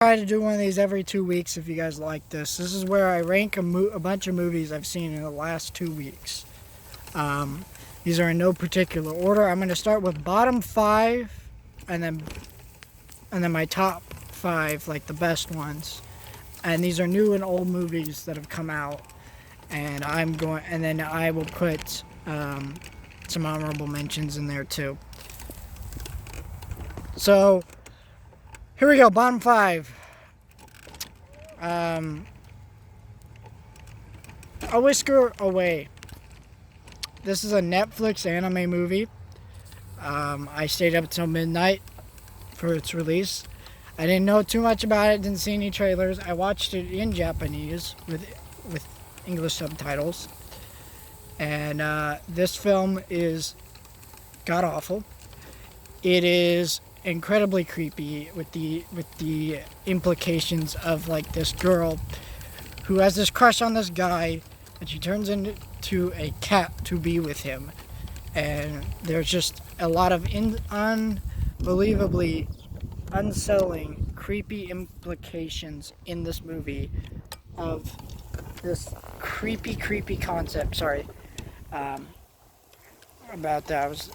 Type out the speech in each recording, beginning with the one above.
Try to do one of these every 2 weeks if you guys like this. This is where I rank a bunch of movies I've seen in the last 2 weeks. These are in no particular order. I'm going to start with bottom five, and then my top five, like the best ones. And these are new and old movies that have come out. And then I will put some honorable mentions in there too. So here we go, bottom five. A Whisker Away. This is a Netflix anime movie. I stayed up until midnight for its release. I didn't know too much about it, didn't see any trailers. I watched it in Japanese with English subtitles. And this film is god awful. It is incredibly creepy with the implications of like this girl who has this crush on this guy, and she turns into a cat to be with him. And there's just a lot of unbelievably unsettling, creepy implications in this movie of this creepy concept. Sorry. About that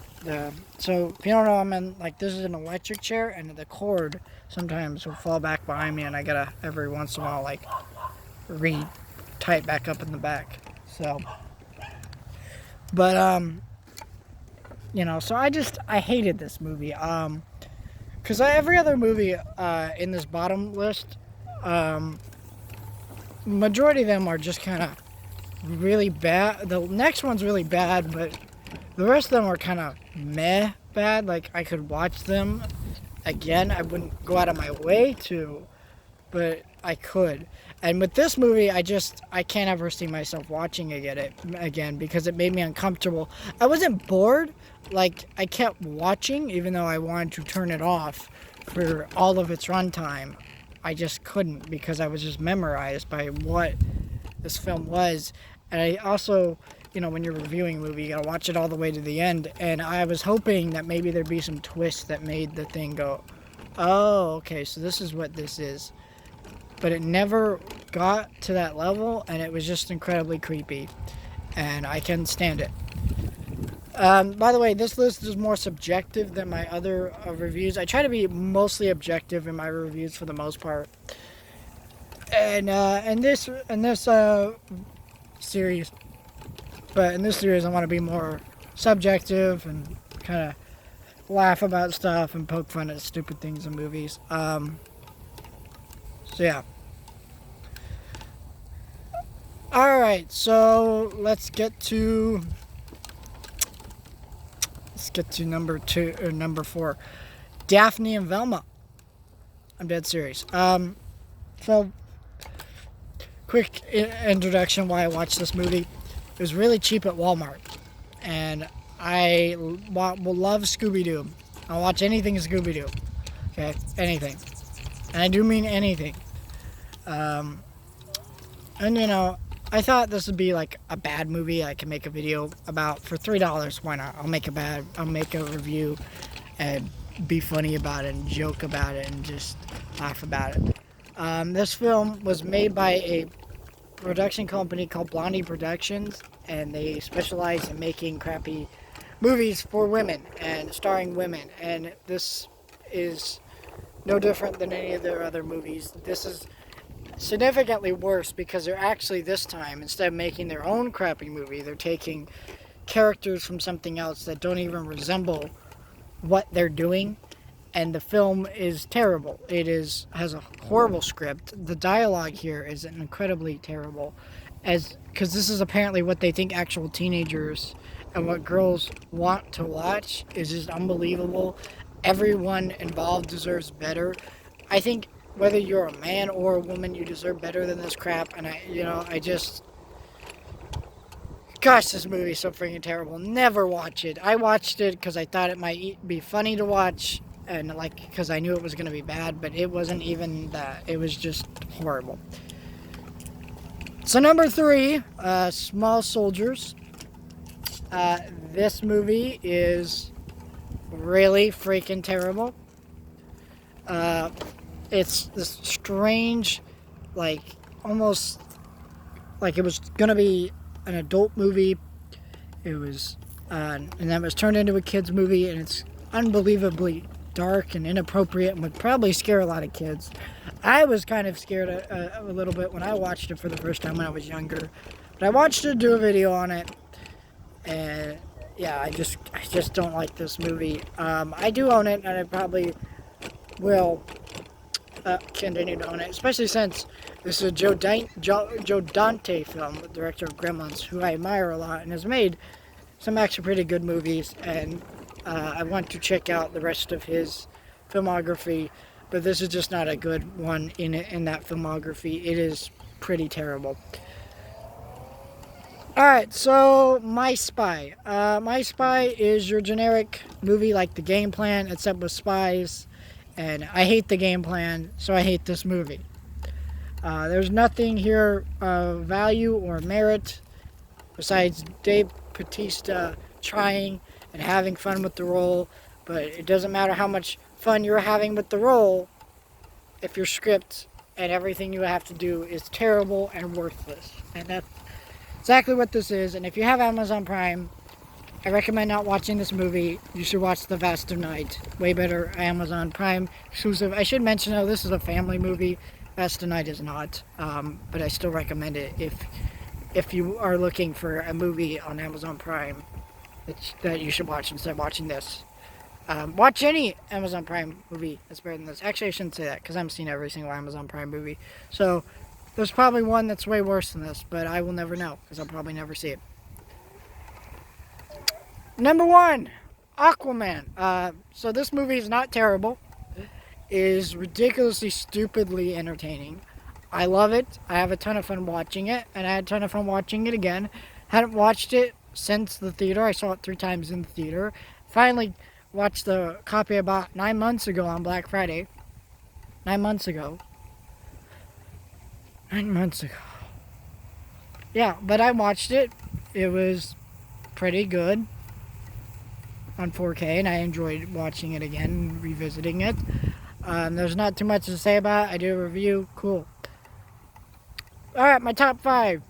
so if you don't know, I'm in, like, this is an electric chair, and the cord sometimes will fall back behind me, and I gotta every once in a while like re-tight back up in the back. So but so I hated this movie because every other movie in this bottom list, majority of them are just kind of really bad. The next one's really bad, but the rest of them are kind of meh bad. Like, I could watch them again. I wouldn't go out of my way to, but I could. And with this movie, I can't ever see myself watching it again because it made me uncomfortable. I wasn't bored. Like, I kept watching even though I wanted to turn it off for all of its runtime. I just couldn't because I was just memorized by what this film was. And I also, when you're reviewing a movie, you gotta watch it all the way to the end. And I was hoping that maybe there'd be some twist that made the thing go, oh, okay, so this is what this is. But it never got to that level, and it was just incredibly creepy. And I couldn't stand it. By the way, this list is more subjective than my other reviews. I try to be mostly objective in my reviews for the most part. And in this series, but in this series I want to be more subjective and kind of laugh about stuff and poke fun at stupid things in movies. So yeah. Alright, so let's get to number 4. Daphne and Velma. I'm dead serious. So quick introduction why I watched this movie. It was really cheap at Walmart, and I will love Scooby-Doo. I'll watch anything Scooby-Doo. Okay, anything, and I do mean anything. And I thought this would be like a bad movie I can make a video about for $3. Why not? I'll make a review and be funny about it and joke about it and just laugh about it. This film was made by a production company called Blondie Productions, and they specialize in making crappy movies for women and starring women, and this is no different than any of their other movies. This is significantly worse because they're actually, this time, instead of making their own crappy movie, they're taking characters from something else that don't even resemble what they're doing. And the film is terrible. It has a horrible script. The dialogue here is incredibly terrible, because this is apparently what they think actual teenagers and what girls want to watch is just unbelievable. Everyone involved deserves better. I think whether you're a man or a woman, you deserve better than this crap. And gosh, this movie is so freaking terrible. Never watch it. I watched it because I thought it might be funny to watch, and because I knew it was going to be bad, but it wasn't even that. It was just horrible. So number 3, Small Soldiers. This movie is really freaking terrible. It's this strange, like, almost like it was gonna be an adult movie. It was, and then it was turned into a kids movie, and it's unbelievably dark and inappropriate and would probably scare a lot of kids. I was kind of scared a little bit when I watched it for the first time when I was younger, but I watched it do a video on it, and yeah, I just don't like this movie. I do own it, and I probably will continue to own it, especially since this is a Joe Dante film, the director of Gremlins, who I admire a lot and has made some actually pretty good movies, and I want to check out the rest of his filmography, but this is just not a good one in that filmography. It is pretty terrible. Alright, so My Spy. My Spy is your generic movie like The Game Plan, except with spies, and I hate The Game Plan, so I hate this movie. There's nothing here of value or merit besides Dave Bautista trying and having fun with the role, but it doesn't matter how much fun you're having with the role if your script and everything you have to do is terrible and worthless. And that's exactly what this is. And if you have Amazon Prime, I recommend not watching this movie. You should watch The Vast of Night. Way better Amazon Prime exclusive. I should mention, though, this is a family movie. Vast of Night is not, but I still recommend it if you are looking for a movie on Amazon Prime that you should watch instead of watching this. Watch any Amazon Prime movie that's better than this. Actually, I shouldn't say that because I haven't seen every single Amazon Prime movie. So there's probably one that's way worse than this, but I will never know because I'll probably never see it. Number 1, Aquaman. So this movie is not terrible. It is ridiculously, stupidly entertaining. I love it. I have a ton of fun watching it, and I had a ton of fun watching it again. Hadn't watched it since the theater. I saw it 3 times in the theater. Finally watched the copy I bought 9 months ago on Black Friday. 9 months ago. 9 months ago. Yeah, but I watched it. It was pretty good on 4K, and I enjoyed watching it again and revisiting it. There's not too much to say about it. I did a review. Cool. Alright, my top 5.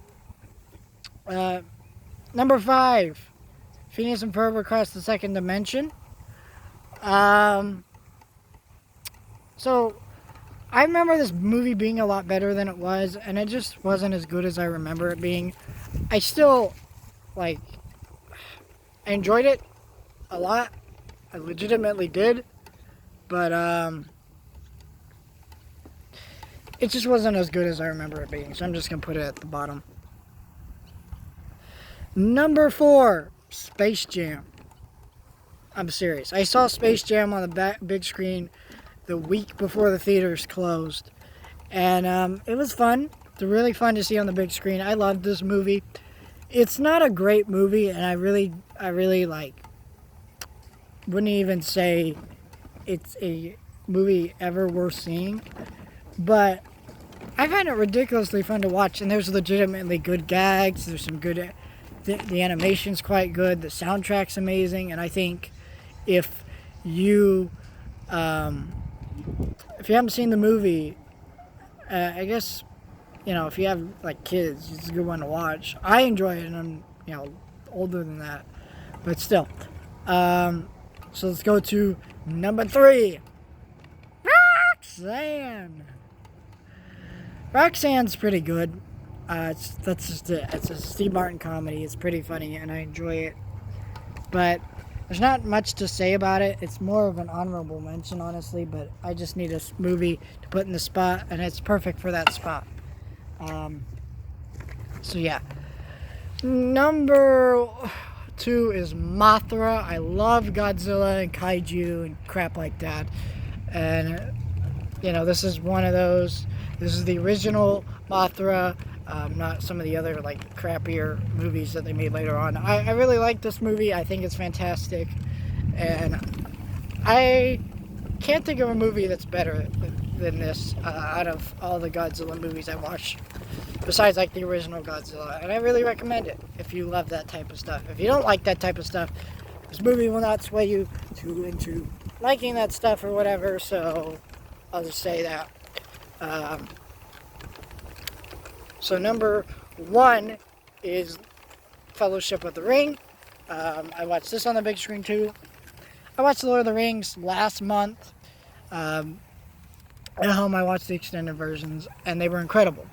Number 5, Phineas and Ferb Across the Second Dimension. So, I remember this movie being a lot better than it was, and it just wasn't as good as I remember it being. I still, I enjoyed it a lot. I legitimately did. But, it just wasn't as good as I remember it being, so I'm just going to put it at the bottom. Number 4, Space Jam. I'm serious. I saw Space Jam on the big screen the week before the theaters closed. And it was fun. It's really fun to see on the big screen. I loved this movie. It's not a great movie, and I really wouldn't even say it's a movie ever worth seeing. But I find it ridiculously fun to watch, and there's legitimately good gags. There's some good... The animation's quite good. The soundtrack's amazing, and I think if you haven't seen the movie, I guess if you have kids, it's a good one to watch. I enjoy it, and I'm older than that, but still. So let's go to number 3, Roxanne. Roxanne's pretty good. That's just it. It's a Steve Martin comedy. It's pretty funny, and I enjoy it. But there's not much to say about it. It's more of an honorable mention, honestly. But I just need a movie to put in the spot, and it's perfect for that spot. So yeah. Number 2 is Mothra. I love Godzilla and kaiju and crap like that. And this is one of those. This is the original Mothra. Not some of the other crappier movies that they made later on. I really like this movie. I think it's fantastic, and I can't think of a movie that's better than this out of all the Godzilla movies I watched, besides the original Godzilla. And I really recommend it if you love that type of stuff. If you don't like that type of stuff, this movie will not sway you into liking that stuff or whatever. So I'll just say that. Um, so number 1 is Fellowship of the Ring. I watched this on the big screen too. I watched Lord of the Rings last month. At home I watched the extended versions and they were incredible.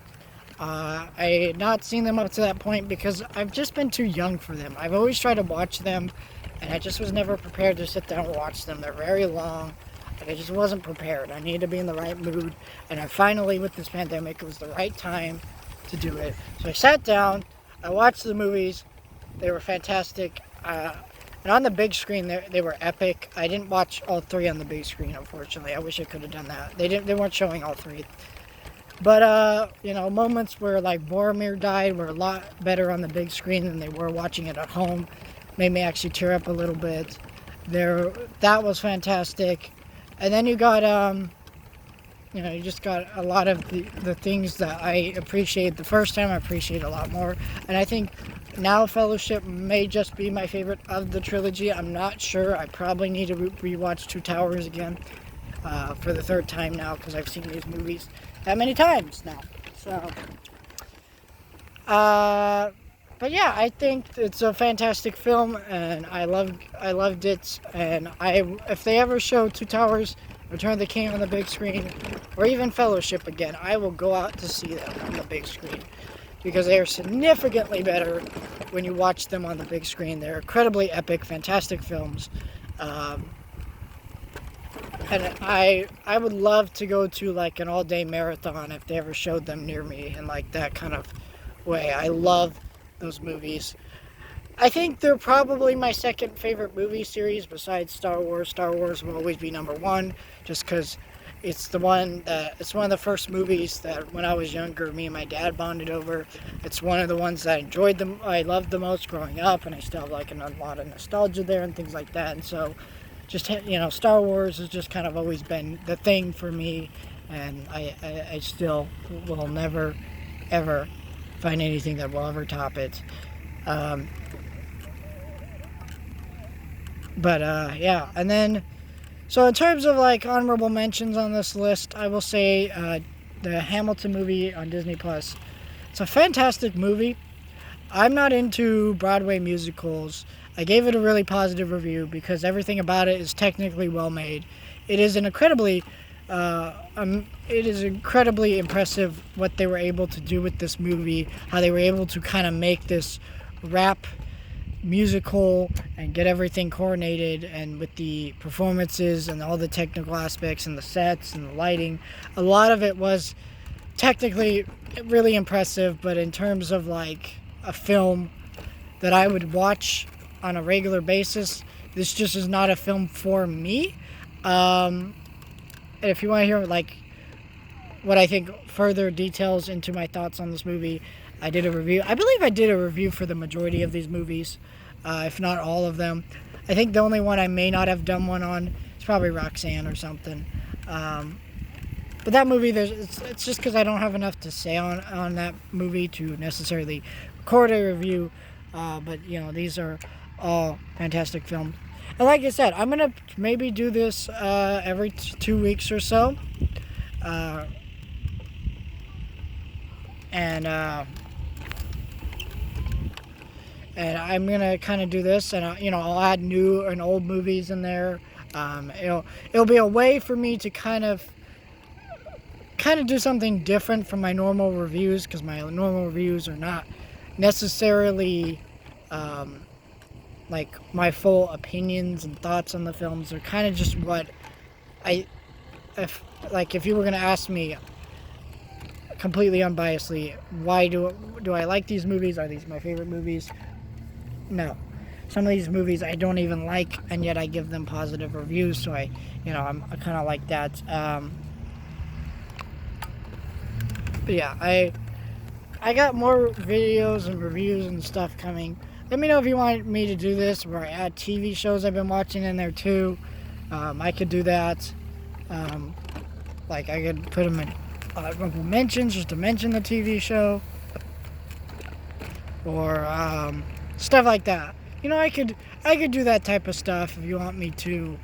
I had not seen them up to that point because I've just been too young for them. I've always tried to watch them and I just was never prepared to sit down and watch them. They're very long and I just wasn't prepared. I needed to be in the right mood, and I finally, with this pandemic, it was the right time to do it. So I sat down, I watched the movies. They were fantastic. And on the big screen, they were epic. I didn't watch all 3 on the big screen, unfortunately. I wish I could have done that. They weren't showing all 3. But, moments where, like, Boromir died were a lot better on the big screen than they were watching it at home. Made me actually tear up a little bit. That was fantastic. And then you got, you just got a lot of the things that I appreciated the first time. I appreciate a lot more. And I think now Fellowship may just be my favorite of the trilogy. I'm not sure. I probably need to rewatch Two Towers again for the 3rd time now, because I've seen these movies that many times now. So, but yeah, I think it's a fantastic film, and I loved it. And if they ever show Two Towers, Return of the King on the big screen, or even Fellowship again, I will go out to see them on the big screen, because they are significantly better when you watch them on the big screen. They're incredibly epic, fantastic films. And I would love to go to like an all-day marathon if they ever showed them near me in like that kind of way. I love those movies. I think they're probably my second favorite movie series besides Star Wars. Star Wars will always be number 1, just because it's one of the first movies that when I was younger, me and my dad bonded over. It's one of the ones that I loved the most growing up, and I still have like a lot of nostalgia there and things like that. And so, just Star Wars has just kind of always been the thing for me, and I still will never ever find anything that will ever top it. Yeah, and then, so in terms of like honorable mentions on this list, I will say the Hamilton movie on Disney Plus. It's a fantastic movie. I'm not into Broadway musicals. I gave it a really positive review because everything about it is technically well made. It is incredibly impressive what they were able to do with this movie, how they were able to kind of make this rap musical and get everything coordinated, and with the performances and all the technical aspects and the sets and the lighting. A lot of it was technically really impressive, but in terms of like a film that I would watch on a regular basis, this just is not a film for me. If you want to hear like what I think further details into my thoughts on this movie, I did a review. I believe I did a review for the majority of these movies, if not all of them. I think the only one I may not have done one on is probably Roxanne or something. But that movie, it's just because I don't have enough to say on that movie to necessarily record a review. But these are all fantastic films. And like I said, I'm gonna maybe do this every 2 weeks or so. And I'm gonna kind of do this, and I'll add new and old movies in there. It'll be a way for me to kind of do something different from my normal reviews, because my normal reviews are not necessarily like my full opinions and thoughts on the films. They're kind of just what if you were gonna ask me completely unbiasedly, why do I like these movies? Are these my favorite movies? No. Some of these movies I don't even like, and yet I give them positive reviews, so I'm kind of like that. But yeah, I got more videos and reviews and stuff coming. Let me know if you want me to do this, where I add TV shows I've been watching in there too. I could do that. Like I could put them in honorable mentions just to mention the TV show, or stuff like that. I could do that type of stuff if you want me to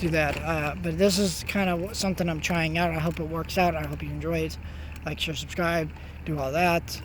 do that. But this is kind of something I'm trying out. I hope it works out. I hope you enjoy it. Like, share, subscribe, do all that.